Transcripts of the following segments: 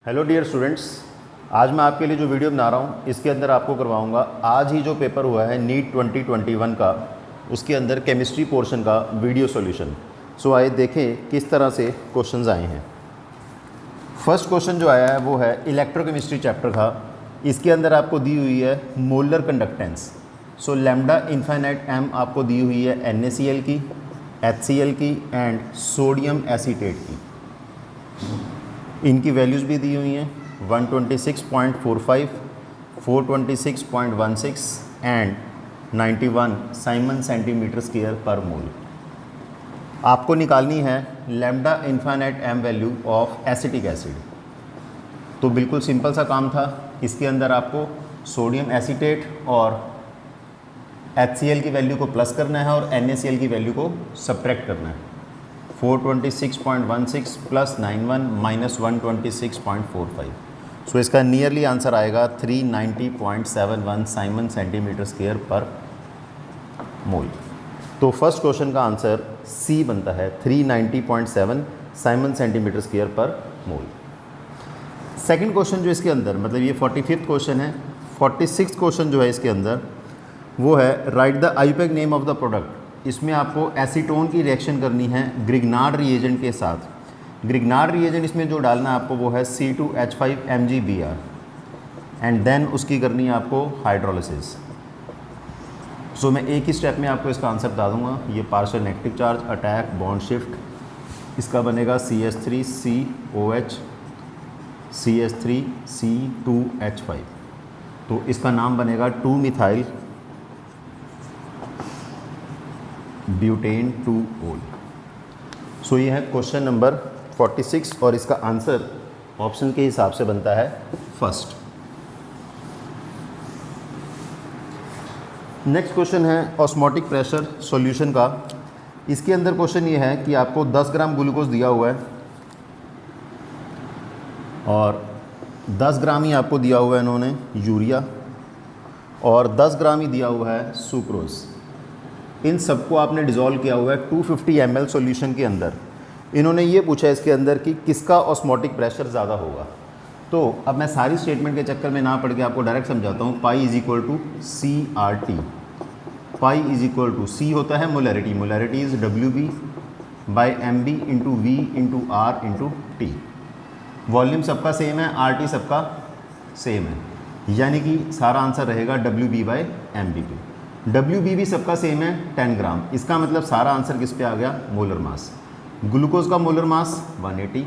Hello dear students, आज मैं आपके लिए जो वीडियो बना रहा हूँ इसके अंदर आपको करवाऊँगा आज ही जो पेपर हुआ है नीट 2021 का, उसके अंदर केमिस्ट्री पोर्शन का वीडियो सॉल्यूशन। सो आइए देखें किस तरह से क्वेश्चंस आए हैं। फर्स्ट क्वेश्चन जो आया है वो है इलेक्ट्रोकेमिस्ट्री चैप्टर का। इसके अंदर आपको दी हुई है molar conductance. So lambda infinite M आपको दी हुई है NaCl की, HCl की एंड सोडियम एसीटेट की। इनकी वैल्यूज़ भी दी हुई हैं 126.45, 426.16 एंड 91 साइमन सेंटीमीटर स्क्वायर पर मोल। आपको निकालनी है lambda infinite M value of acetic acid. तो बिल्कुल सिंपल सा काम था। इसके अंदर आपको सोडियम एसीटेट और HCl की वैल्यू को प्लस करना है और NaCl की वैल्यू को सब्ट्रैक्ट करना है। 426.16 प्लस 91 माइनस 126.45। सो इसका नियरली आंसर आएगा 390.71 साइमन सेंटीमीटर स्क्वायर पर मोल। तो फर्स्ट क्वेश्चन का आंसर सी बनता है 390.7 साइमन सेंटीमीटर स्क्वायर पर मोल। सेकंड क्वेश्चन जो इसके अंदर, मतलब ये 45th क्वेश्चन है। 46th क्वेश्चन जो है इसके अंदर वो है right the IUPAC name of the product. इसमें आपको एसीटोन की रिएक्शन करनी है ग्रिग्नार्ड रिएजेंट के साथ। ग्रिग्नार्ड रिएजेंट इसमें जो डालना है आपको वो है C2H5MgBr एंड देन उसकी करनी है आपको हाइड्रोलिसिस। सो मैं एक ही स्टेप में आपको इसका आंसर बता दूंगा। ये partial negative charge attack bond shift, इसका बनेगा CH3COH CH3C2H5। तो इसका नाम बनेगा 2-मिथाइल ब्यूटेन 2-ओल। सो ये है क्वेश्चन नंबर 46 और इसका आंसर ऑप्शन के हिसाब से बनता है फर्स्ट। नेक्स्ट क्वेश्चन है ऑस्मोटिक प्रेशर सॉल्यूशन का। इसके अंदर क्वेश्चन ये है कि आपको 10 ग्राम ग्लूकोज दिया हुआ है और 10 ग्राम ही आपको दिया हुआ है इन्होंने यूरिया और 10 ग्राम ही दिया हुआ है सुक्रोज। इन सबको आपने डिज़ोल्व किया हुआ है 250 ml सॉल्यूशन के अंदर। इन्होंने ये पूछा है इसके अंदर कि किसका ऑस्मोटिक प्रेशर ज़्यादा होगा। तो अब मैं सारी स्टेटमेंट के चक्कर में ना पढ़ के आपको डायरेक्ट समझाता हूँ। Pi is equal to CRT। Pi is equal to C होता है molarity, molarity is WB by MB into V into R into T। Volume सबका सेम है, RT सबका सेम है, यानी कि सारा आंसर रहेगा WB बाई MB पे। WB भी सबका सेम है 10 ग्राम। इसका मतलब सारा आंसर किस पे आ गया, मोलर मास। ग्लूकोज का मोलर मास 180,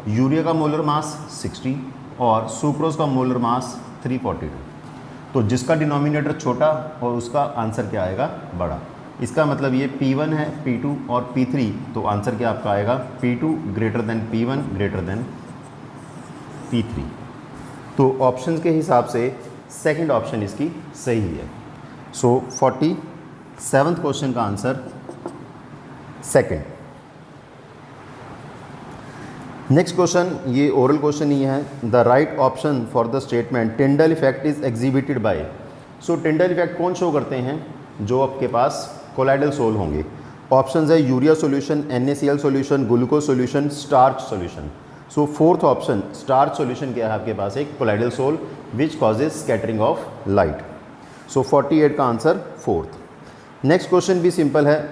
यूरिया का मोलर मास 60 और सुक्रोज का मोलर मास 342। तो जिसका डिनोमिनेटर छोटा और उसका आंसर क्या आएगा, बड़ा। इसका मतलब ये P1 है, P2 और P3। तो आंसर क्या आपका आएगा P2 greater than P1 greater than P3। तो ऑप्शन के हिसाब से सेकंड ऑप्शन इसकी सही है। सो 47th क्वेश्चन का आंसर सेकंड। नेक्स्ट क्वेश्चन ये ओरल क्वेश्चन ही है। The right option for the statement Tyndall effect is exhibited by. So Tyndall effect कौन शो करते हैं, जो आपके पास कोलाइडल सोल होंगे। ऑप्शंस है urea solution, NaCl solution, glucose solution, starch solution. So fourth option starch solution क्या है आपके पास, एक colloidal sol which causes scattering of light. So 48 का आंसर फोर्थ। नेक्स्ट क्वेश्चन भी सिंपल है।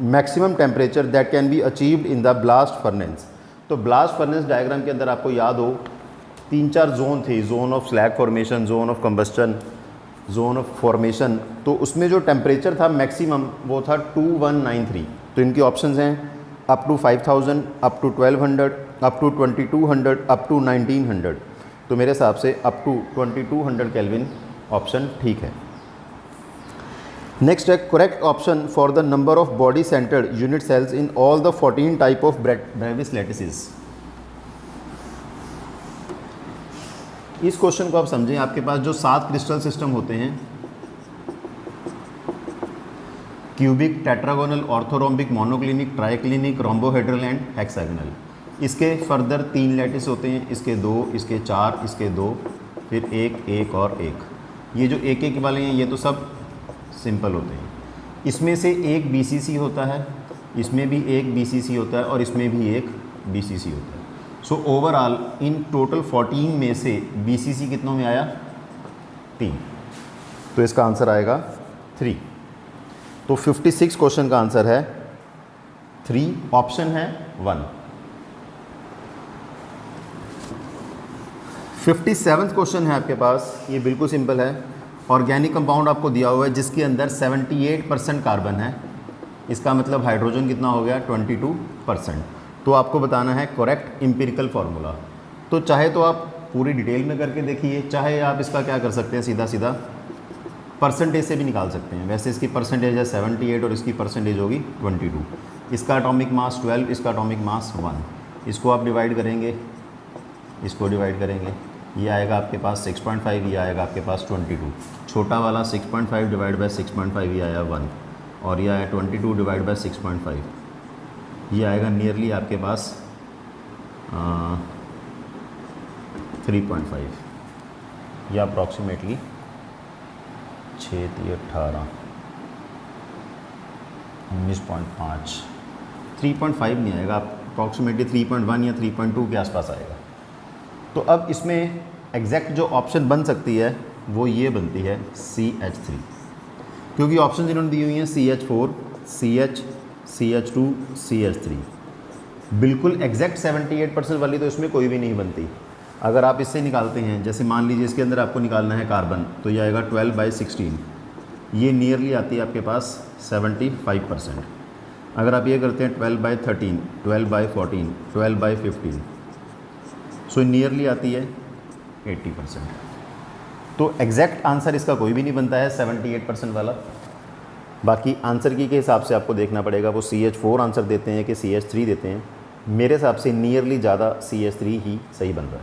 Maximum temperature that can be achieved in the blast furnace. तो blast furnace diagram के अंदर आपको याद हो 3-4 जोन थे, zone of slag formation, zone of combustion, zone of formation. तो उसमें जो टेम्परेचर था मैक्सिमम वो था 2193। तो इनकी ऑप्शंस हैं up to 5000, up to 1200, up to 2200, up to 1900। तो मेरे हिसाब से अप टू 2200 केल्विन ऑप्शन ठीक है। नेक्स्ट है correct option for the number of body centred unit cells in all the 14 type of Bravais lattices. इस question को आप समझें। आपके पास जो 7 क्रिस्टल सिस्टम होते हैं, cubic, tetragonal, orthorhombic, monoclinic, triclinic, rhombohedral and hexagonal. इसके फर्दर 3 लैटिस होते हैं, इसके 2, इसके 4, इसके 2, फिर 1 और 1। ये जो 1 वाले हैं ये तो सब सिंपल होते हैं। इसमें से एक BCC होता है, इसमें भी एक BCC होता है और इसमें भी एक BCC होता है। सो ओवरऑल इन टोटल 14 में से BCC कितनों में आया? 3। तो इसका आंसर आएगा 3। तो 56 क्वेश्चन का आंसर है 3, ऑप्शन है 1। 57th क्वेश्चन है आपके पास, ये बिल्कुल सिंपल है। ऑर्गेनिक कंपाउंड आपको दिया हुआ है जिसके अंदर 78% कार्बन है, इसका मतलब हाइड्रोजन कितना हो गया? 22%। तो आपको बताना है करेक्ट एम्पिरिकल फार्मूला। तो चाहे तो आप पूरी डिटेल में करके देखिए, चाहे आप इसका क्या कर सकते हैं, सीधा सीधा परसेंटेज से भी निकाल सकते हैं। वैसे इसकी परसेंटेज है 78 और इसकी परसेंटेज होगी 22। इसका एटॉमिक मास 12, इसका एटॉमिक मास 1। इसको आप डिवाइड करेंगे, इसको डिवाइड करेंगे, ये आएगा आपके पास 6.5, ये आएगा आपके पास 22। छोटा वाला 6.5 डिवाइड बाय 6.5, ये आया 1, और ये आया 22 डिवाइड बाय 6.5, ये आएगा नियरली आपके पास 3.5, या अप्रॉक्सीमेटली 6 3 18 19.5, 3.5 नहीं आएगा, अप्रॉक्सीमेटली 3.1 या 3.2 के आसपास आएगा। तो अब इसमें एग्जैक्ट जो ऑप्शन बन सकती है वो ये बनती है CH3, क्योंकि ऑप्शन इन्होंने दी हुई हैं CH4, CH, CH2, CH3। बिल्कुल एग्जैक्ट 78% वाली तो इसमें कोई भी नहीं बनती। अगर आप इससे निकालते हैं, जैसे मान लीजिए इसके अंदर आपको निकालना है कार्बन, तो ये आएगा 12/16, ये नियरली आती है आपके पास 75%। अगर आप ये करते हैं 12/13, 12/14, 12/15, सो नियरली आती है 80%। तो एग्जैक्ट आंसर इसका कोई भी नहीं बनता है 78% वाला। बाकी आंसर की के हिसाब से आपको देखना पड़ेगा वो CH4 आंसर देते हैं कि CH3 देते हैं। मेरे हिसाब से नियरली ज़्यादा CH3 ही सही बन रहा है।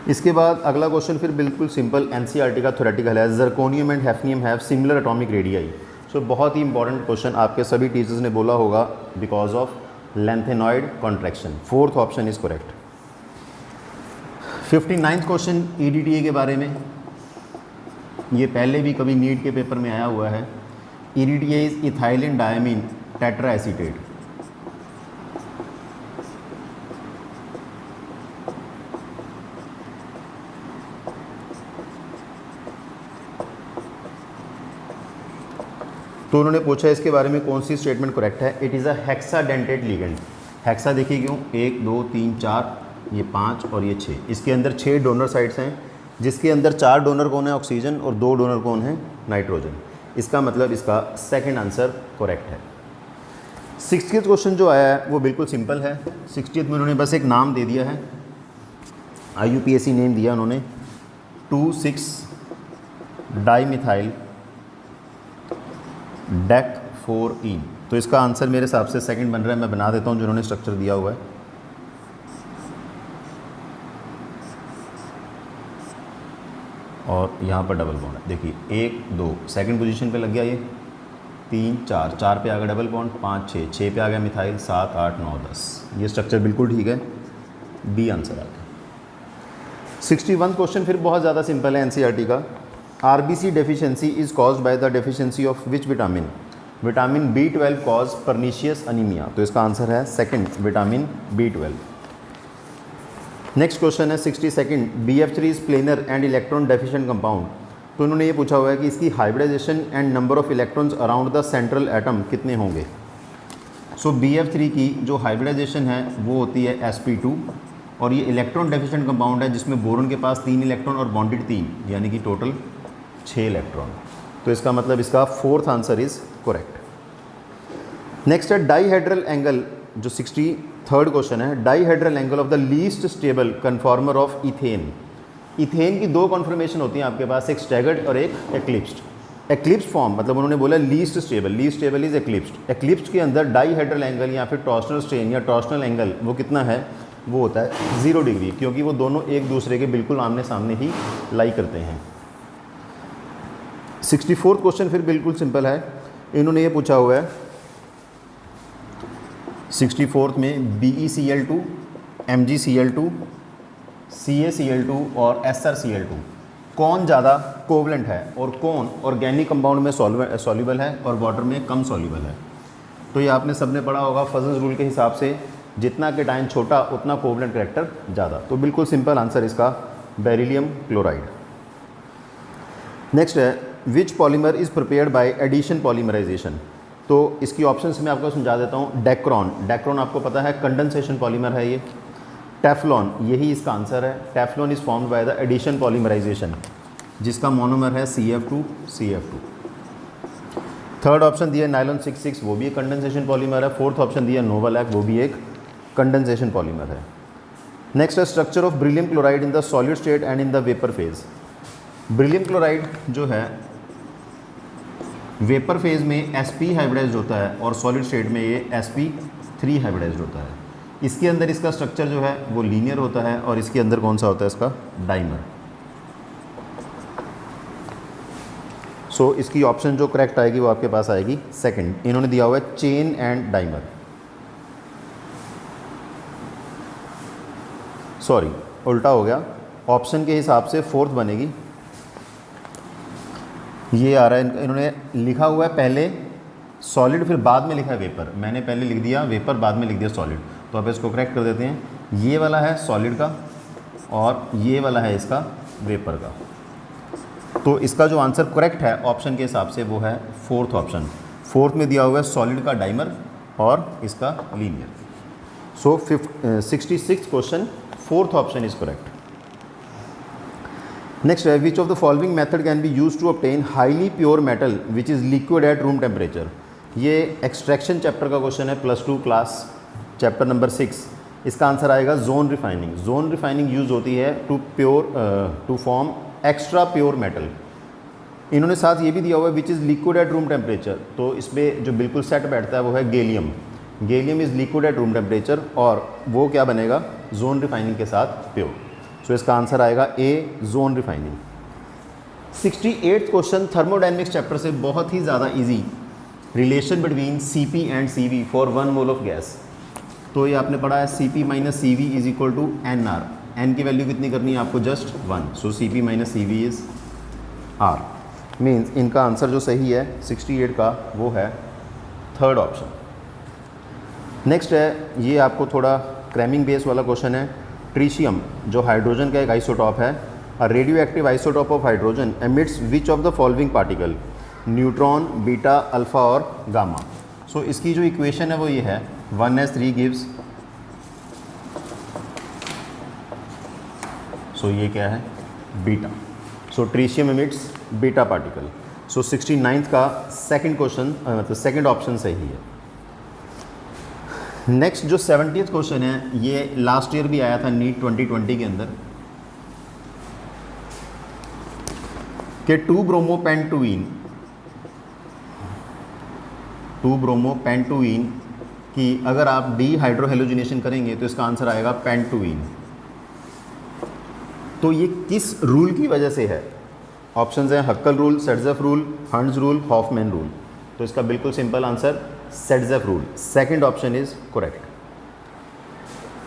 इसके बाद अगला क्वेश्चन फिर बिल्कुल सिंपल NCERT का थ्योरेटिकल है। Zirconium and hafnium have similar atomic radii. So बहुत ही इंपॉर्टेंट क्वेश्चन, आपके सभी टीचर्स ने बोला होगा because of lanthanoid contraction. 4th option is correct. 59th question EDTA के बारे में, ये पहले भी कभी नीट के पेपर में आया हुआ है। EDTA is ethylene diamine tetra acetate. तो उन्होंने पूछा इसके बारे में कौन सी स्टेटमेंट करेक्ट है। It is a hexadentate ligand. Hexa देखिए क्यों, 1 2 3 4, ये 5 और ये 6। इसके अंदर 6 डोनर साइट्स हैं, जिसके अंदर 4 डोनर कौन है? ऑक्सीजन, और 2 डोनर कौन है? नाइट्रोजन। इसका मतलब इसका सेकंड आंसर करेक्ट है। 60th क्वेश्चन जो आया है वो बिल्कुल सिंपल है। 60th में उन्होंने बस एक नाम दे दिया है, IUPAC नेम दिया उन्होंने, 2,6-डाईमिथाइल DEC-4E। तो इसका आंसर मेरे हिसाब से सेकंड बन रहा है। मैं बना देता हूँ जिन्होंने स्ट्रक्चर दिया हुआ है। और यहाँ पर डबल बॉन्ड है, देखिए 1 2 सेकंड पोजीशन पे लग गया, ये 3 4, 4 पे आ गया डबल बॉन्ड, 5 6, 6 पे आ गया मिथाइल, 7 8 9 10। ये स्ट्रक्चर बिल्कुल ठीक है, B आंसर आ गया। 61 क्वेश्चन फिर बहुत ज़्यादा सिंपल है NCERT का। RBC deficiency is caused by the deficiency of which vitamin? Vitamin B12 cause pernicious anaemia. तो इसका आंसर है second, vitamin B12। Next question है 62nd, BF3 is planar and electron deficient compound. तो उन्होंने ये पूछा हुआ है कि इसकी hybridization and number of electrons around the central atom कितने होंगे। सो BF3 की जो हाइब्रिडाइजेशन है वो होती है sp2, और ये इलेक्ट्रॉन डेफिशिएंट कंपाउंड है जिसमें बोरोन के पास 3 इलेक्ट्रॉन और बॉन्डेड 3, यानी कि टोटल 6 इलेक्ट्रॉन। तो इसका मतलब इसका 4th answer is correct. Next है डाईहेड्रल एंगल, जो 63rd क्वेश्चन है। Dihedral angle of the least stable conformer of ethane. Ethane की 2 कन्फर्मेशन होती हैं आपके पास, एक स्टैगर्ड और एक एक्लिप्स्ड। एक्लिप्स फॉर्म मतलब उन्होंने बोला least stable, least stable is eclipsed. Eclipsed के अंदर डाईहेड्रल एंगल या फिर टॉर्शनल स्ट्रेन या टॉर्शनल एंगल वो कितना है? वो होता है 0 डिग्री, क्योंकि वो दोनों एक दूसरे के बिल्कुल आमने सामने ही लाई करते हैं। 64th क्वेश्चन फिर बिल्कुल सिंपल है। इन्होंने ये पूछा हुआ है 64th में BeCl2, MgCl2, CaCl2 और SrCl2 कौन ज़्यादा कोवलेंट है और कौन ऑर्गेनिक कंपाउंड में सॉल्युबल है और वाटर में कम सॉल्युबल है। तो ये आपने सबने पढ़ा होगा फजल्स रूल के हिसाब से, जितना केटाइन छोटा उतना कोवलेंट करैक्टर ज़्यादा। तो बिल्कुल सिंपल आंसर इसका बेरिलियम क्लोराइड। नेक्स्ट है which polymer is prepared by addition polymerisation. तो इसकी ऑप्शंस मैं आपको समझा देता हूँ। डेक्रॉन, डेक्रॉन आपको पता है कंडेंसेशन पॉलीमर है ये। टेफ्लॉन, यही इसका आंसर है। Teflon is formed by the addition polymerization, जिसका मोनोमर है CF2। थर्ड ऑप्शन दिया नायलॉन 66, वो भी एक कंडेंसेशन पॉलीमर है। फोर्थ ऑप्शन दिया नोवालैक, वो भी एक कंडेंसेशन पॉलीमर है। नेक्स्ट है structure of beryllium chloride in the solid state and in the vapour phase. Beryllium chloride जो है वेपर फेज में sp हाइब्रिडाइज्ड होता है और सॉलिड स्टेट में ये sp3 हाइब्रिडाइज्ड होता है। इसके अंदर इसका स्ट्रक्चर जो है वो लीनियर होता है और इसके अंदर कौन सा होता है इसका डाइमर। सो इसकी ऑप्शन जो करेक्ट आएगी वो आपके पास आएगी सेकंड। इन्होंने दिया हुआ है चेन एंड डाइमर, सॉरी उल्टा हो गया, ऑप्शन के हिसाब से फोर्थ बनेगी। ये आ रहा है, इन्होंने लिखा हुआ है पहले सॉलिड फिर बाद में लिखा है वेपर, मैंने पहले लिख दिया वेपर बाद में लिख दिया सॉलिड। तो आप इसको करेक्ट कर देते हैं। ये वाला है सॉलिड का और ये वाला है इसका वेपर का। तो इसका जो आंसर करेक्ट है ऑप्शन के हिसाब से वो है फोर्थ ऑप्शन। फोर्थ में दिया हुआ है सॉलिड का डाइमर और इसका linear. So 66th question, fourth option is correct. Next है which of the following method can be use to obtain highly pure metal which is liquid at room temperature. ये extraction chapter का question है, +2 class chapter number 6। इसका answer आएगा zone refining. Zone refining use होती है to form extra pure metal. इन्होंने साथ ये भी दिया हुआ है which is liquid at room temperature, तो इसमें जो बिल्कुल सेट बैठता है वो है gallium. Gallium is liquid at room temperature और वो क्या बनेगा जोन रिफाइनिंग के साथ प्योर। सो इसका आंसर आएगा a zone refining. 68th question thermodynamics chapter से बहुत ही ज़्यादा easy. Relation between Cp and Cv for 1 mole of gas. तो ये आपने पढ़ा है Cp minus Cv is equal to NR। N की वैल्यू कितनी करनी है आपको, just 1। So Cp minus Cv is R। Means इनका आंसर जो सही है 68 का वो है थर्ड ऑप्शन। नेक्स्ट है, ये आपको थोड़ा क्रैमिंग बेस वाला क्वेश्चन है। ट्रीशियम जो हाइड्रोजन का एक आइसोटॉप है, a radioactive isotope of hydrogen emits which of the following particle, neutron, beta, alpha और गामा। सो इसकी जो इक्वेशन है वो ये है 1s3 गिव्स, सो ये क्या है बीटा। सो ट्रीशियम एमिट्स बीटा पार्टिकल। सो 69th का सेकंड क्वेश्चन मतलब सेकंड ऑप्शन सही है। नेक्स्ट जो 70th क्वेश्चन है ये लास्ट ईयर भी आया था नीट 2020 के अंदर कि 2-ब्रोमोपेंटुइन की अगर आप डीहाइड्रोहेलोजिनेशन करेंगे तो इसका आंसर आएगा पेंटुइन। तो ये किस रूल की वजह से है? ऑप्शंस हैं Huckel rule, Saytzeff rule, Hund's rule, Hoffmann rule. तो इसका बिल्कुल simple answer Saytzeff rule, second option is correct.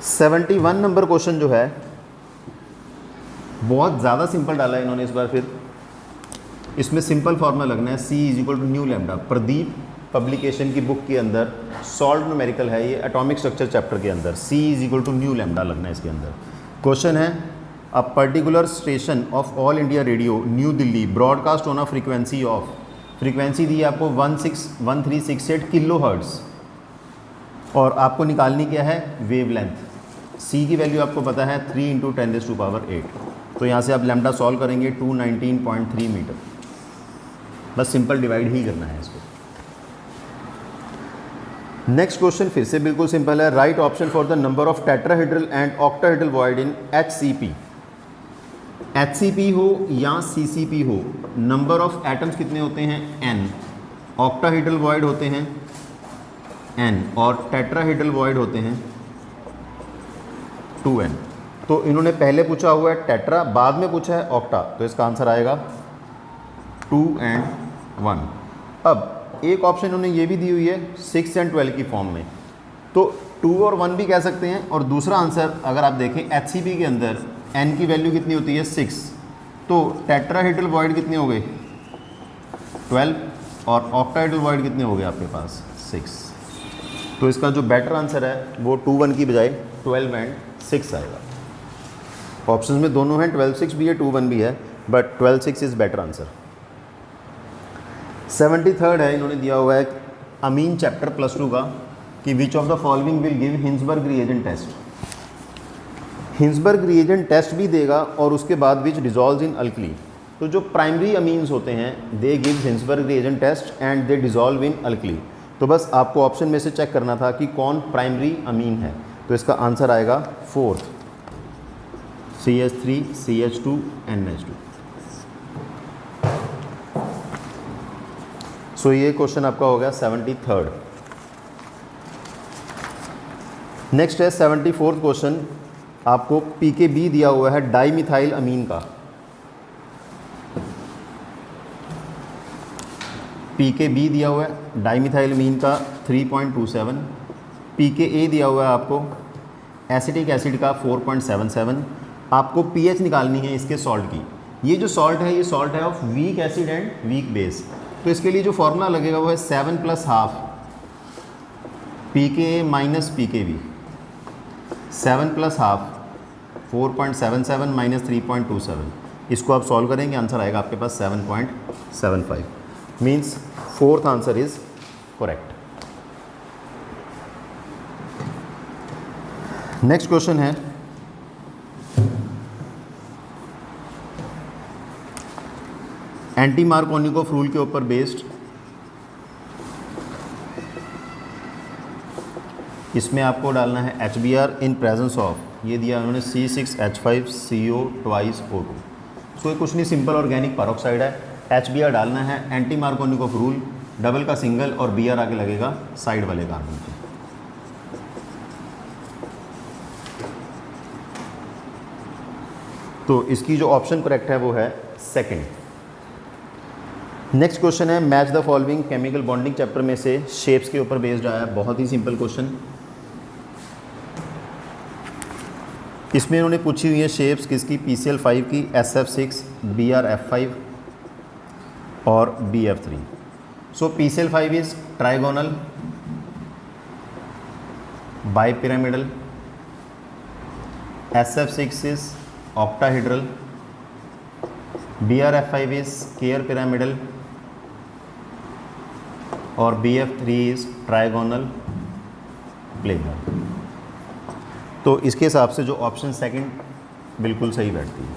71 number question जो है बहुत ज़्यादा सिंपल डाला है इन्होंने इस बार। फिर इसमें सिंपल फॉर्मूला लगना है C is equal to nu lambda. Pradeep publication की बुक के अंदर सॉल्व न्यूमेरिकल है ये, एटॉमिक स्ट्रक्चर चैप्टर के अंदर C is equal to nu lambda लगना है इसके अंदर। क्वेश्चन है a particular station of All India Radio new Delhi broadcast on a frequency of, frequency दी है आपको 1368 किलो हर्ट्ज़ और आपको निकालनी क्या है वेवलेंथ। C की वैल्यू आपको पता है 3 × 10⁸। तो यहाँ से आप लैम्डा सॉल्व करेंगे 219.3 मीटर। बस सिंपल डिवाइड ही करना है इसको। नेक्स्ट क्वेश्चन फिर से बिल्कुल सिंपल है। Right option for the number of tetrahedral and octahedral void in HCP। HCP हो या CCP हो, नंबर ऑफ एटम्स कितने होते हैं n, ऑक्टाहेड्रल वॉइड होते हैं n और टेट्राहेड्रल वॉइड होते हैं 2n। तो इन्होंने पहले पूछा हुआ है टेट्रा, बाद में पूछा है ऑक्टा, तो इसका आंसर आएगा 2 and 1। अब एक ऑप्शन उन्होंने ये भी दी हुई है 6 and 12 की फॉर्म में, तो 2 और 1 भी कह सकते हैं। और दूसरा आंसर अगर आप देखें HCP के अंदर n की वैल्यू कितनी होती है 6 तो टेट्राहेड्रल वॉइड कितने हो गए 12 और ऑक्टाहेड्रल वॉइड कितने हो गए आपके पास 6। तो इसका जो बेटर आंसर है वो 2 1 की बजाय 12 एंड 6 आएगा। ऑप्शन में दोनों हैं, 12 6 भी है 2 1 भी है, but 12 6 is better answer. 73rd है, इन्होंने दिया हुआ है अमीन चैप्टर +2 का कि which of the following will give Hinsberg reagent test. Hinsberg reagent test भी देगा और उसके बाद विच डिजॉल्व इन अल्कली। तो जो प्राइमरी अमीन्स होते हैं they give Hinsberg reagent test and they dissolve in alkali. तो बस आपको ऑप्शन में से चेक करना था कि कौन प्राइमरी अमीन है। तो इसका आंसर आएगा 4th CH3 CH2 NH2। सो ये क्वेश्चन आपका हो गया 73rd। नेक्स्ट है 74th क्वेश्चन। आपको PKB दिया हुआ है डाईमिथाइल अमीन का। PKB दिया हुआ है डाईमिथाइल अमीन का 3.27। PKA दिया हुआ है आपको एसिटिक एसिड का 4.77। आपको pH निकालनी है इसके सॉल्ट की। ये जो सॉल्ट है ये सॉल्ट है of weak acid and weak base. तो इसके लिए जो फॉर्मूला लगेगा वो है 7 + ½ PKA - PKB। 7 + ½ 4.77 - 3.27। इसको आप सॉल्व करेंगे आंसर आएगा आपके पास 7.75। Means 4th answer is correct. Next question है एंटी मार्कोनिकोव रूल के ऊपर बेस्ड। इसमें आपको डालना है HBr इन प्रेजेंस ऑफ, ये दिया उन्होंने C6H5CO twice O2। सो ये कुछ नहीं, सिंपल ऑर्गेनिक पैरोक्साइड है। HBr डालना है, एंटी मार्कोनिकोव रूल, डबल का सिंगल और Br आगे लगेगा साइड वाले कार्बन पे। तो इसकी जो ऑप्शन करेक्ट है वो है सेकंड। नेक्स्ट क्वेश्चन है match the following chemical bonding chapter में से शेप्स के ऊपर बेस्ड आया। बहुत ही सिंपल क्वेश्चन। इसमें उन्होंने पूछी हुई है शेप्स किसकी, PCl5 की, SF6, BrF5 और BF3। So PCl5 is trigonal bipyramidal, SF6 is octahedral, BrF5 is square pyramidal और BF3 इज ट्राइगोनल प्लेनर। तो इसके हिसाब से जो ऑप्शन सेकंड बिल्कुल सही बैठती है।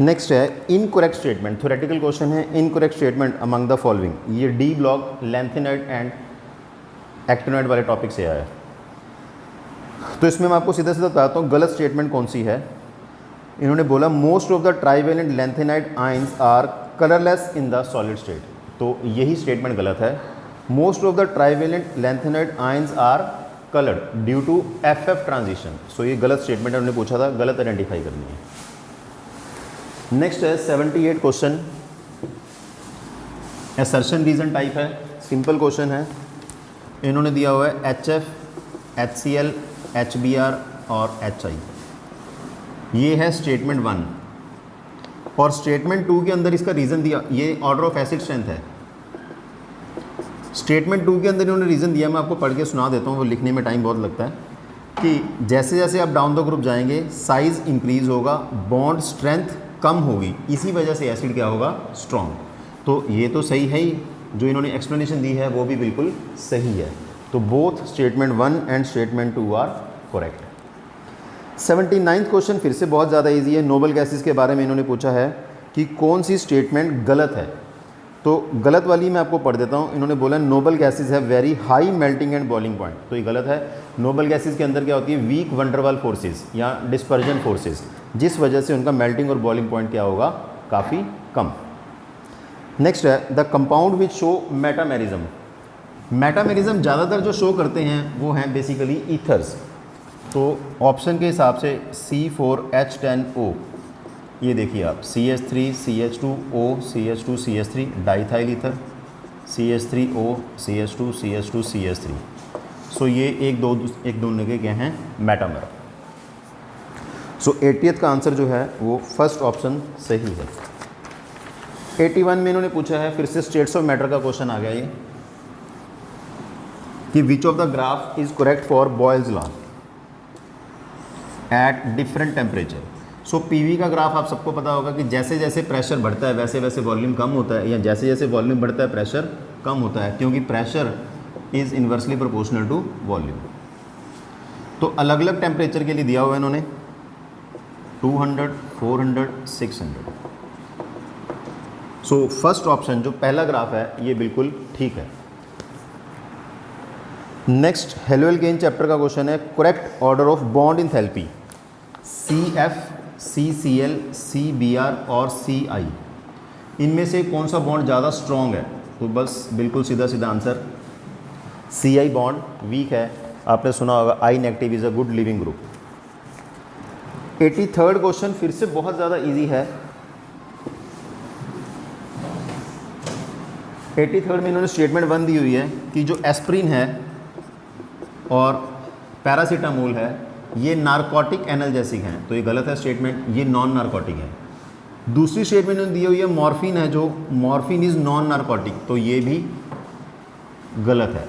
नेक्स्ट है इनकरेक्ट स्टेटमेंट। थ्योरेटिकल क्वेश्चन है incorrect statement among the following. ये D block lanthanide and actinoid वाले टॉपिक से आया है। तो इसमें मैं आपको सीधा सीधा बताता हूँ गलत स्टेटमेंट कौन सी है। इन्होंने बोला most of the trivalent lanthanide ions are colourless in the solid state. तो यही स्टेटमेंट गलत है। Most of the trivalent lanthanide ions are coloured due to FF transition. So ये गलत स्टेटमेंट है, उन्होंने पूछा था, गलत आइडेंटिफाई करनी है। नेक्स्ट है 78 क्वेश्चन, असर्शन रीजन टाइप है, सिंपल क्वेश्चन है। इन्होंने दिया हुआ है HF, HCl, HBr और HI। ये है स्टेटमेंट 1 और स्टेटमेंट 2 के अंदर इसका रीज़न दिया, ये ऑर्डर ऑफ एसिड स्ट्रेंथ है। स्टेटमेंट 2 के अंदर इन्होंने रीज़न दिया, मैं आपको पढ़ के सुना देता हूँ, वो लिखने में टाइम बहुत लगता है। कि जैसे जैसे आप डाउन द ग्रुप जाएंगे साइज़ इंक्रीज़ होगा, बॉन्ड स्ट्रेंथ कम होगी, इसी वजह से एसिड क्या होगा, स्ट्रॉन्ग। तो ये तो सही है ही, जो इन्होंने एक्सप्लेनेशन दी है वो भी बिल्कुल सही है। तो both statement 1 and statement 2 are correct. 79th question फिर से बहुत ज़्यादा इजी है। नोबल गैसेस के बारे में इन्होंने पूछा है कि कौन सी स्टेटमेंट गलत है। तो गलत वाली मैं आपको पढ़ देता हूँ। इन्होंने बोला नोबल गैसेस है very high melting and boiling point. तो ये गलत है। नोबल गैसेस के अंदर क्या होती है, वीक वंडरवाल फोर्सेस या डिस्पर्जन फोर्सेस, जिस वजह से उनका मेल्टिंग और बॉइलिंग पॉइंट क्या होगा, काफ़ी कम। नेक्स्ट है the compound which show metamerism. Metamerism ज़्यादातर जो शो करते हैं वो हैं बेसिकली ईथर्स। तो ऑप्शन के हिसाब से C4H10O, ये देखिए आप, CH3 CH2O CH2 CH3 diethyl ether, CH3O CH2 CH2 CH3। सो ये एक दो के क्या हैं, मेटामर। सो 80th का आंसर जो है वो फर्स्ट ऑप्शन सही है। 81 में इन्होंने पूछा है, फिर से स्टेट्स ऑफ मैटर का क्वेश्चन आ गया ये, कि which of the graph is correct for Boyle's law at different temperature. So PV का ग्राफ आप सबको पता होगा कि जैसे जैसे प्रेशर बढ़ता है वैसे वैसे वॉल्यूम कम होता है, या जैसे जैसे वॉल्यूम बढ़ता है प्रेशर कम होता है, क्योंकि pressure is inversely proportional to volume. तो अलग अलग टेम्परेचर के लिए दिया हुआ है इन्होंने 200, 400, 600। सो फर्स्ट ऑप्शन जो पहला ग्राफ है ये बिल्कुल ठीक है। नेक्स्ट हेलोएल्केन चैप्टर का क्वेश्चन है, correct order of bond enthalpy CF, CCl, CBr और CI, इनमें से कौन सा बॉन्ड ज़्यादा स्ट्रॉन्ग है? तो बस बिल्कुल सीधा सीधा आंसर CI बॉन्ड वीक है। आपने सुना होगा I negative is a good leaving group. 83rd question फिर से बहुत ज़्यादा इजी है। 83rd में इन्होंने स्टेटमेंट 1 दी हुई है कि जो एस्प्रिन है और पैरासीटामोल है ये नारकोटिक एनाल्जेसिक हैं, तो ये गलत है स्टेटमेंट, ये नॉन नारकोटिक है। दूसरी स्टेटमेंट इन्होंने दी हुई है मॉर्फिन है, जो मॉर्फिन इज़ नॉन नारकोटिक, तो ये भी गलत है।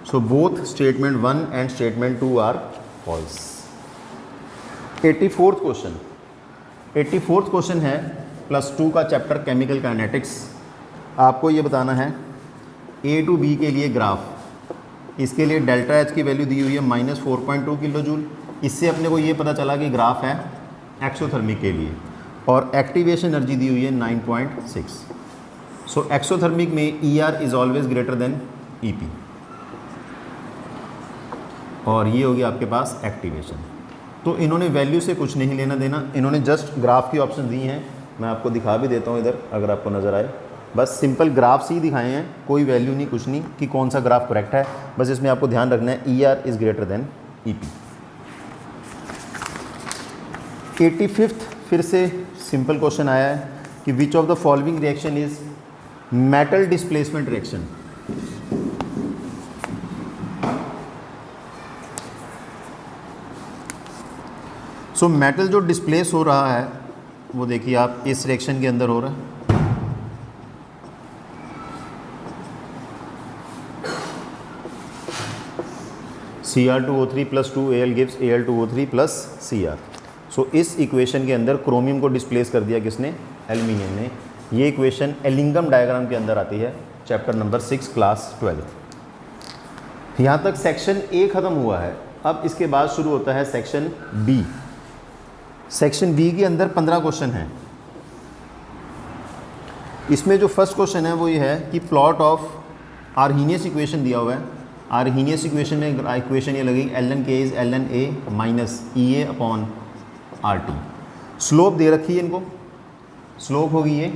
So both statement 1 and statement 2 are false. 84th question, 84th question है +2 का चैप्टर केमिकल काइनेटिक्स। आपको ये बताना है A to B के लिए ग्राफ, इसके लिए डेल्टा H की वैल्यू दी हुई है -4.2 किलो जूल। इससे अपने को ये पता चला कि ग्राफ है एक्सोथर्मिक के लिए, और एक्टिवेशन एनर्जी दी हुई है 9.6। सो एक्सोथर्मिक में ER is always greater than EP, और ये होगी आपके पास एक्टिवेशन। तो इन्होंने वैल्यू से कुछ नहीं लेना देना, इन्होंने जस्ट ग्राफ की ऑप्शन दी हैं। मैं आपको दिखा भी देता हूँ इधर अगर आपको नज़र आए, बस सिंपल ग्राफ्स ही दिखाए हैं, कोई वैल्यू नहीं कुछ नहीं कि कौन सा ग्राफ करेक्ट है। बस इसमें आपको ध्यान रखना है ER is greater than EP। 85th फिर से सिंपल क्वेश्चन आया है कि which of the following reaction is metal displacement reaction. So metal जो डिस्प्लेस हो रहा है वो देखिए आप इस रिएक्शन के अंदर हो रहा है। Cr2O3 + 2Al gives Al2O3 + Cr। सो इस इक्वेशन के अंदर क्रोमियम को डिस्प्लेस कर दिया किसने? एल्यूमिनियम ने। ये इक्वेशन एलिंगम डायग्राम के अंदर आती है, चैप्टर नंबर 6 क्लास 12। यहाँ तक सेक्शन A ख़त्म हुआ है। अब इसके बाद शुरू होता है सेक्शन B। सेक्शन B के अंदर 15 क्वेश्चन हैं। इसमें जो फर्स्ट क्वेश्चन है वो ये है कि प्लॉट ऑफ आर्हीनियस इक्वेशन दिया हुआ है। आर्हीनियस इक्वेशन में इक्वेशन ये लगेगी ln k इज़ ln a minus EA/RT। Slope दे रखी है इनको, स्लोप होगी ये,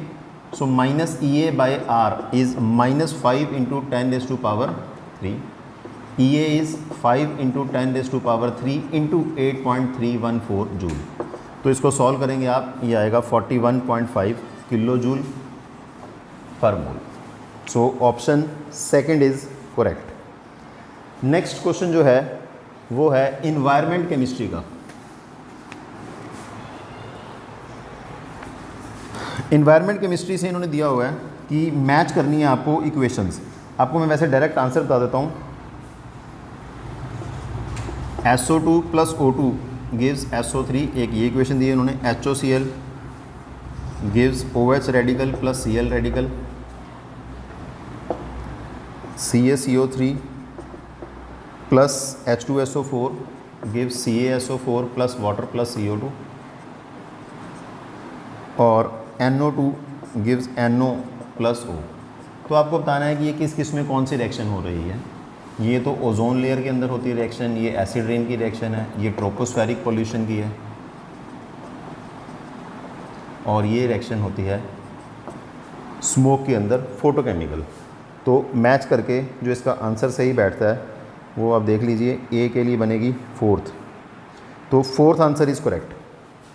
so -EA/R is -5 × 10⁻³ EA is 5 × 10⁻³ × 8.314 joule. तो इसको सॉल्व करेंगे आप, ये आएगा 41.5 किलो जूल पर मोल। So option second is correct. Next question जो है वो है इन्वायरमेंट केमिस्ट्री का। इन्वायरमेंट केमिस्ट्री से इन्होंने दिया हुआ है कि मैच करनी है आपको इक्वेशंस। आपको मैं वैसे डायरेक्ट आंसर बता देता हूँ। SO2 + O2 गिव्स SO3, एक ये इक्वेशन दी है इन्होंने। HOCl gives OH radical + Cl radical. CaCO3 + H2SO4 gives CaSO4 + water + CO2, और NO2 गिव्स NO + O। तो आपको बताना है कि ये किस किस में कौन सी रिएक्शन हो रही है। ये तो ओजोन लेयर के अंदर होती है रिएक्शन, ये एसिड रेन की रिएक्शन है, ये ट्रोपोस्फेरिक पोल्यूशन की है, और ये रिएक्शन होती है स्मोक के अंदर फोटोकेमिकल। तो मैच करके जो इसका आंसर सही बैठता है वो आप देख लीजिए, ए के लिए बनेगी 4th। तो 4th answer is correct,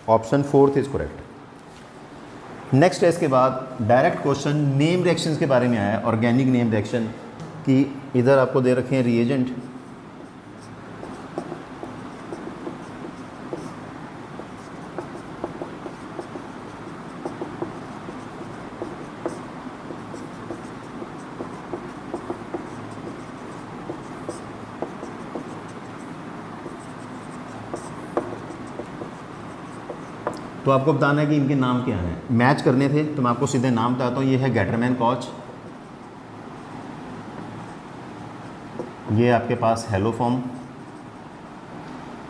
option 4th is correct. Next है इसके बाद डायरेक्ट क्वेश्चन नेम रिएक्शंस के बारे में आया है, ऑर्गेनिक नेम रिएक्शन की। इधर आपको दे रखे हैं रिएजेंट, तो आपको बताना है कि इनके नाम क्या हैं। मैच करने थे तो मैं आपको सीधे नाम बताता हूँ। ये है गैटरमैन कॉच, ये आपके पास हेलोफॉर्म,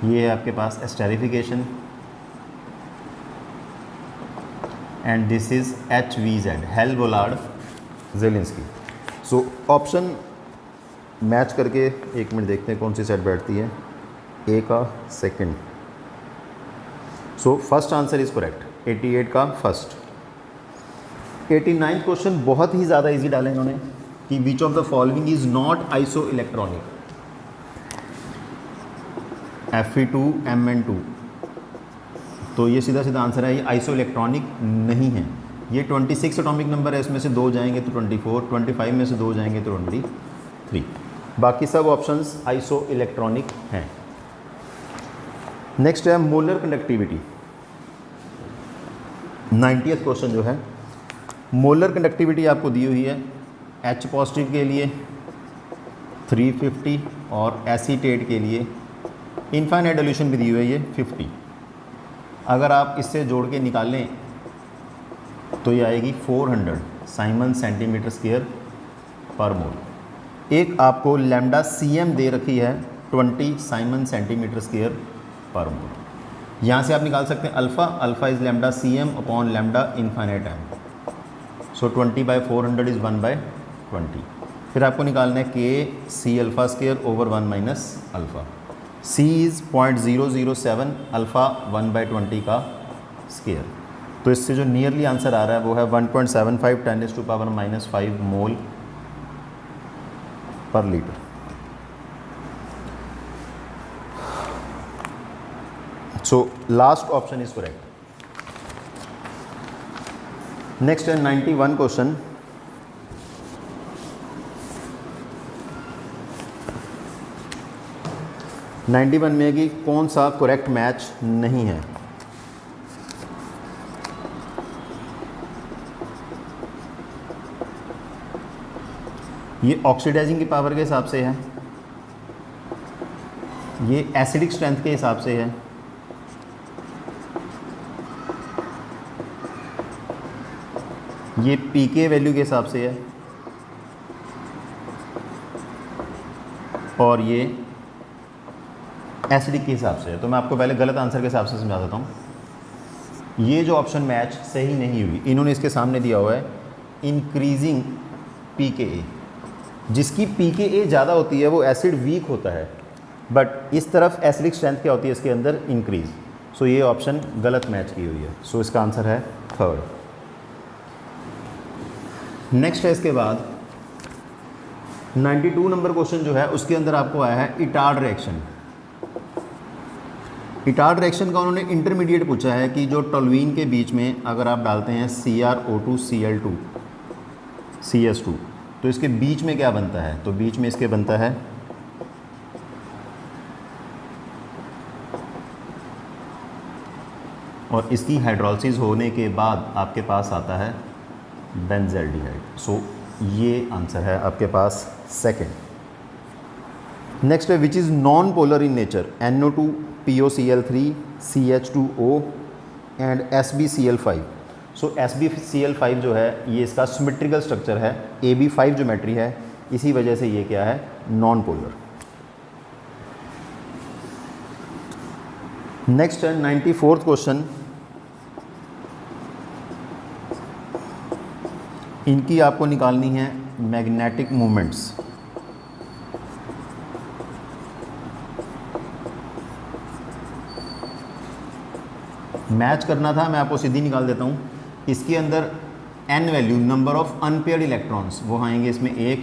ये है आपके पास esterification, and this is HVZ, Hell Volhard Zelinsky. So option match करके एक मिनट देखते हैं कौन सी सेट बैठती है। ए का second, so first answer is correct, 88 का फर्स्ट। 89 क्वेश्चन बहुत ही ज़्यादा इजी डाले इन्होंने कि which of the following is not iso electronic, Fe2Mn2। तो ये सीधा सीधा आंसर है, ये आइसो इलेक्ट्रॉनिक नहीं है। ये 26 एटॉमिक नंबर है, इसमें से 2 जाएंगे तो 24, 25 में से 2 जाएंगे तो 23, बाकी सब ऑप्शंस आइसो इलेक्ट्रॉनिक हैं। नेक्स्ट है मोलर कंडक्टिविटी। 90th क्वेश्चन जो है, मोलर कंडक्टिविटी आपको दी हुई है H पॉजिटिव के लिए 350 और एसीटेट के लिए इनफाइनाइट डिल्यूशन भी दी हुई है ये 50। अगर आप इससे जोड़ के निकालें तो ये आएगी 400 साइमन सेंटीमीटर स्क्वायर पर मोल। एक आपको लैम्डा CM दे रखी है 20 साइमन सेंटीमीटर स्क्वायर पर मोल। यहाँ से आप निकाल सकते हैं alpha is lambda CM upon lambda infinite M। So 20/400 is 1/20। फिर आपको निकालना है K C alpha square over 1 minus alpha. C is 0.007 alpha 1/20 का स्क्वायर। तो इससे जो नियरली आंसर आ रहा है वो है 1.75 10⁻⁻5 मोल पर litre. So last option is correct. Next है 91 क्वेश्चन। में है कि कौन सा करेक्ट मैच नहीं है। ये ऑक्सीडाइजिंग की पावर के हिसाब से है, ये एसिडिक स्ट्रेंथ के हिसाब से है, ये पीके वैल्यू के हिसाब से है, और ये एसिडिक के हिसाब से है। तो मैं आपको पहले गलत आंसर के हिसाब से समझा देता हूँ। ये जो ऑप्शन मैच सही नहीं हुई, इन्होंने इसके सामने दिया हुआ है इंक्रीजिंग पीकेए। जिसकी पीकेए ज़्यादा होती है वो एसिड वीक होता है, बट इस तरफ एसिडिक स्ट्रेंथ क्या होती है इसके अंदर, इंक्रीज। सो ये ऑप्शन गलत मैच की हुई है। सो इसका आंसर है थर्ड। नेक्स्ट है इसके बाद 92 नंबर क्वेश्चन जो है उसके अंदर आपको आया है इटार्ड रिएक्शन। इटार्ड रिएक्शन का उन्होंने इंटरमीडिएट पूछा है कि जो टोल्यूइन के बीच में अगर आप डालते हैं CrO2 Cl2 CS2 तो इसके बीच में क्या बनता है। तो बीच में इसके बनता है और इसकी हाइड्रोलिसिस होने के बाद आपके पास आता है बेंजल्डिहाइड। सो ये आंसर है आपके पास सेकंड। नेक्स्ट है which is non polar in nature, NO2 POCl3 CH2O and SbCl5। So SbCl5 जो है ये इसका सिमेट्रिकल स्ट्रक्चर है, AB5 ज्योमेट्री है, इसी वजह से ये क्या है, नॉन पोलर। नेक्स्ट है 94th क्वेश्चन। इनकी आपको निकालनी है मैग्नेटिक मोमेंट्स। मैच करना था, मैं आपको सीधी निकाल देता हूँ। इसके अंदर n value, number of unpaired electrons, वो आएंगे इसमें 1,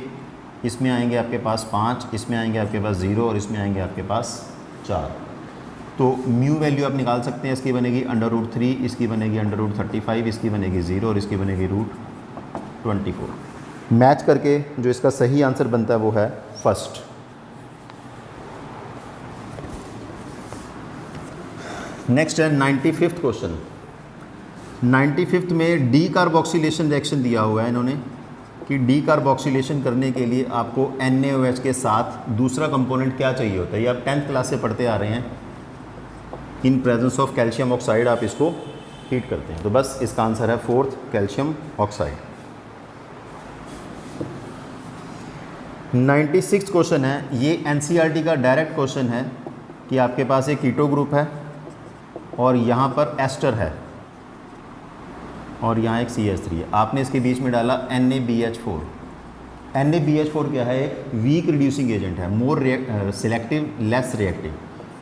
इसमें आएंगे आपके पास 5, इसमें आएंगे आपके पास 0 और इसमें आएंगे आपके पास 4। तो म्यू वैल्यू आप निकाल सकते हैं, इसकी बनेगी √3, इसकी बनेगी √35, इसकी बनेगी 0 और इसकी बनेगी √24। मैच करके जो इसका सही आंसर बनता है वो है फर्स्ट। नेक्स्ट है 95th क्वेश्चन। 95th में डी कार्बोक्सिलेशन रिएक्शन दिया हुआ है इन्होंने कि डी कार्बोक्सिलेशन करने के लिए आपको NaOH के साथ दूसरा कंपोनेंट क्या चाहिए होता है। ये आप 10th क्लास से पढ़ते आ रहे हैं। In presence of calcium oxide आप इसको हीट करते हैं। तो बस इसका आंसर है फोर्थ, कैल्शियम ऑक्साइड। 96 क्वेश्चन है, ये एनसीईआरटी का डायरेक्ट क्वेश्चन है कि आपके पास एक कीटो ग्रुप है और यहाँ पर एस्टर है और यहाँ एक CH3 है। आपने इसके बीच में डाला NaBH4। NaBH4 क्या है? एक वीक रिड्यूसिंग एजेंट है, मोर सिलेक्टिव लेस रिएक्टिव।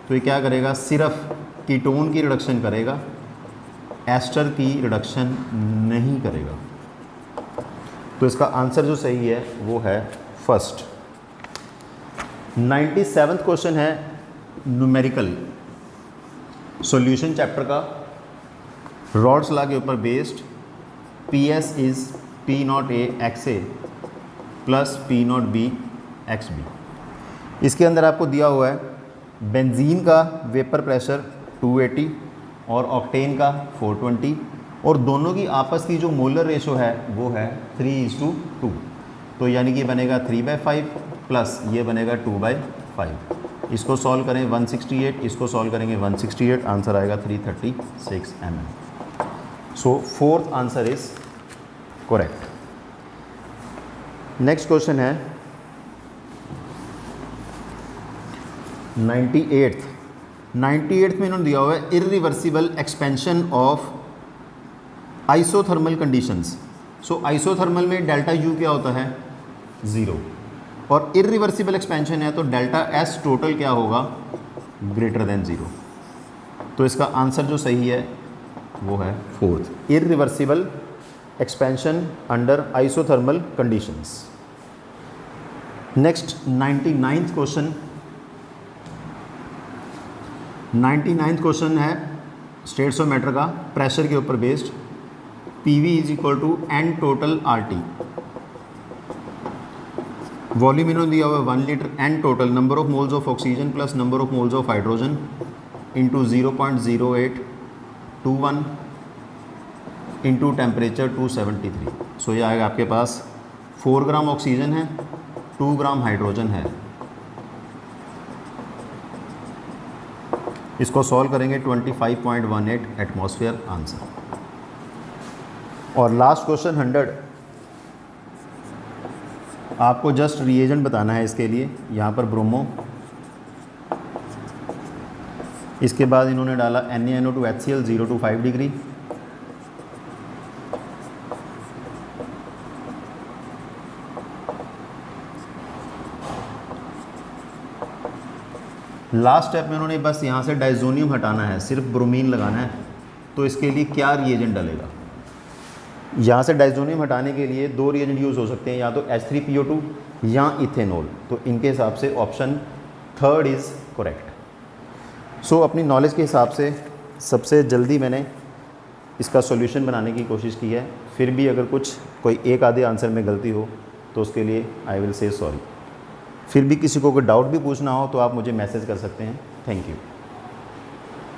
तो ये क्या करेगा? सिर्फ कीटोन की रिडक्शन करेगा, एस्टर की रिडक्शन नहीं करेगा। तो इसका आंसर जो सही है वो है फर्स्ट। 97वां क्वेश्चन है न्यूमेरिकल सॉल्यूशन चैप्टर का, रॉड्स लॉ के ऊपर based. PS is P0A XA plus P0B XB। इसके अंदर आपको दिया हुआ है बेंजीन का वेपर प्रेशर 280 और ऑक्टेन का 420 और दोनों की आपस की जो मोलर रेशो है वो है 3:2। तो यानी कि बनेगा 3/5 प्लस ये बनेगा 2/5। इसको सॉल्व करें 168, इसको सॉल्व करेंगे 168, आंसर आएगा 336 mm। So fourth answer is correct. Next question है 98th में इन्होंने दिया हुआ है irreversible expansion of isothermal conditions. So isothermal में डेल्टा U क्या होता है? 0 और इरिवर्सिबल एक्सपेंशन है तो डेल्टा S टोटल क्या होगा? Greater than 0। तो इसका आंसर जो सही है वो है fourth, irreversible expansion under isothermal conditions. Next 99th question. 99th question है स्टेट्स ऑफ मैटर का, प्रेशर के ऊपर based. PV is equal to N total RT। Volume इन्होंने दिया हुआ है 1 लीटर। N टोटल number of moles of oxygen plus number of moles of hydrogen into 0.0821 into temperature 273। So ये आएगा आपके पास 4 ग्राम ऑक्सीजन है, 2 ग्राम हाइड्रोजन है। इसको सॉल्व करेंगे 25.18 एटमॉस्फेयर, आंसर। और लास्ट क्वेश्चन 100, आपको जस्ट रिएजेंट बताना है इसके लिए। यहाँ पर ब्रोमो, इसके बाद इन्होंने डाला NaNO2HCl 0 to 5 degree. Last step में उन्होंने बस यहाँ से डाइजोनियम हटाना है, सिर्फ ब्रोमीन लगाना है। तो इसके लिए क्या रिएजेंट डलेगा? यहाँ से डाइजोनियम हटाने के लिए 2 रिएजेंट यूज़ हो सकते हैं, या तो H3PO2 या इथेनॉल। तो इनके हिसाब से ऑप्शन 3 इज़ करेक्ट। सो अपनी नॉलेज के हिसाब से सबसे जल्दी मैंने इसका सॉल्यूशन बनाने की कोशिश की है। फिर भी अगर कोई एक आधे आंसर में गलती हो तो उसके लिए आई विल से सॉरी। फिर भी किसी को कोई डाउट भी पूछना हो तो आप मुझे मैसेज कर सकते हैं। Thank you.